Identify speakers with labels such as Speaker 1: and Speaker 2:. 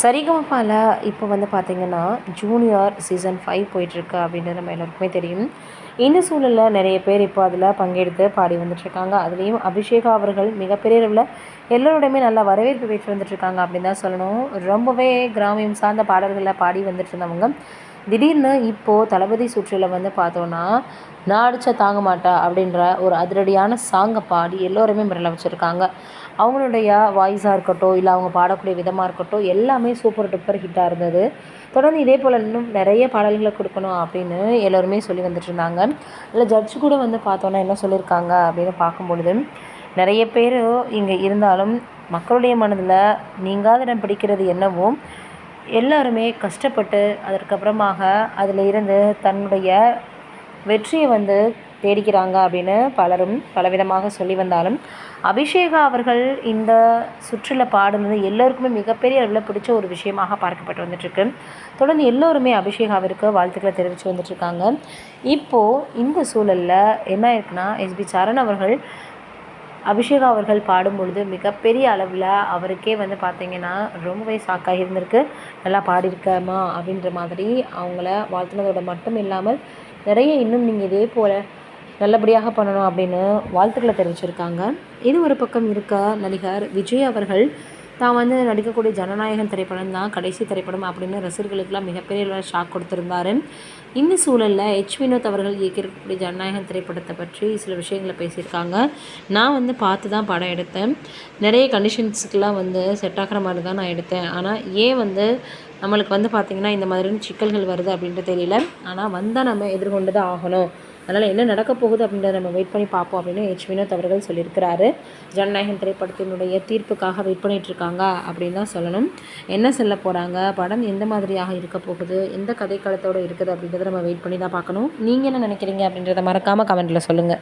Speaker 1: சரிகமபால இப்போ வந்து பார்த்திங்கன்னா, ஜூனியர் சீசன் 5 போயிட்டுருக்கு அப்படின்றது நம்ம எல்லோருக்குமே தெரியும். இந்த சூழலில் நிறைய பேர் இப்போ அதில் பங்கெடுத்து பாடி வந்துட்டுருக்காங்க. அதுலேயும் அபிஷேகா அவர்கள் மிகப்பெரிய அளவில் எல்லோருடையுமே நல்ல வரவேற்பு பெற்று வந்துட்டுருக்காங்க அப்படின்னு தான் சொல்லணும். ரொம்பவே கிராமியம் சார்ந்த பாடல்களில் பாடி வந்துட்டு இருந்தவங்க, திடீர்னு இப்போது தளபதி சுற்றில் வந்து பார்த்தோன்னா, நான் அடிச்சா தாங்க மாட்டா அப்படின்ற ஒரு அதிரடியான சாங்கை பாடி எல்லோருமே மிரள வச்சுருக்காங்க. அவங்களுடைய வாய்ஸாக இருக்கட்டும், இல்லை அவங்க பாடக்கூடிய விதமாக இருக்கட்டும், எல்லாமே சூப்பர் டூப்பர் ஹிட்டாக இருந்தது. தொடர்ந்து இதே போல் இன்னும் நிறைய பாடல்களை கொடுக்கணும் அப்படின்னு எல்லோருமே சொல்லி வந்துட்டுருந்தாங்க. இல்லை ஜட்ஜு கூட வந்து பார்த்தோன்னா என்ன சொல்லியிருக்காங்க அப்படின்னு பார்க்கும்பொழுது, நிறைய பேர் இங்கே இருந்தாலும் மக்களுடைய மனதில் நீங்காத இடம் பிடிக்கிறது என்னவோ, எல்லாருமே கஷ்டப்பட்டு அதற்கப்புறமாக அதில் இருந்து தன்னுடைய வெற்றியை வந்து தேடிக்கிறாங்க அப்படின்னு பலரும் பலவிதமாக சொல்லி வந்தாலும், அபிஷேகா அவர்கள் இந்த சுற்றில் பாடுனது எல்லோருக்குமே மிகப்பெரிய அளவில் பிடிச்ச ஒரு விஷயமாக பார்க்கப்பட்டு வந்துட்டுருக்கு. தொடர்ந்து எல்லோருமே அபிஷேகாவிற்கு வாழ்த்துக்களை தெரிவித்து வந்துட்டுருக்காங்க. இப்போது இந்த சூழலில் என்ன இருக்குன்னா, எஸ்பி சரண் அவர்கள் அபிஷேகா அவர்கள் பாடும்பொழுது மிகப்பெரிய அளவில் அவருக்கே வந்து பார்த்திங்கன்னா ரொம்பவே ஷாக்காக இருந்திருக்கு. நல்லா பாடியிருக்கமா அப்படின்ற மாதிரி அவங்கள வாழ்த்துனதோடு மட்டும் இல்லாமல், நிறைய இன்னும் நீங்கள் இதே போல் நல்லபடியாக பண்ணணும் அப்படின்னு வாழ்த்துக்களை தெரிவிச்சிருக்காங்க. இது ஒரு பக்கம் இருக்க, நடிகர் விஜய் அவர்கள் தான் வந்து நடிக்கக்கூடிய ஜனநாயகன் திரைப்படம் தான் கடைசி திரைப்படம் அப்படின்னு ரசிகர்களுக்கெல்லாம் மிகப்பெரிய அளவில் ஷாக் கொடுத்துருந்தார். இந்த சூழலில் வினோத் அவர்கள் இயக்கியிருக்கக்கூடிய ஜனநாயகன் திரைப்படத்தை பற்றி சில விஷயங்களை பேசியிருக்காங்க. நான் வந்து பார்த்து தான் படம் எடுத்தேன். நிறைய கண்டிஷன்ஸுக்கெலாம் வந்து செட் ஆகிற மாதிரி தான் நான் எடுத்தேன். ஆனால் ஏன் வந்து நம்மளுக்கு வந்து பார்த்திங்கன்னா இந்த மாதிரியான சிக்கல்கள் வருது அப்படின்ட்டு தெரியல. ஆனால் வந்தால் நம்ம எதிர்கொண்டு தான் ஆகணும். அதனால் என்ன நடக்க போகுது அப்படின்றத நம்ம வெயிட் பண்ணி பார்ப்போம் அப்படின்னு வினோத் அவர்கள் சொல்லியிருக்கிறாரு. ஜனநாயகன் திரைப்படத்தினுடைய தீர்ப்புக்காக வெயிட் பண்ணிகிட்ருக்காங்க அப்படின்னு தான் சொல்லணும். என்ன சொல்ல போகிறாங்க, படம் எந்த மாதிரியாக இருக்க போகுது, எந்த கதைக்களத்தோடு இருக்குது அப்படின்றத நம்ம வெயிட் பண்ணி தான் பார்க்கணும். நீங்கள் என்ன நினைக்கிறீங்க அப்படின்றத மறக்காமல் கமெண்ட்டில் சொல்லுங்கள்.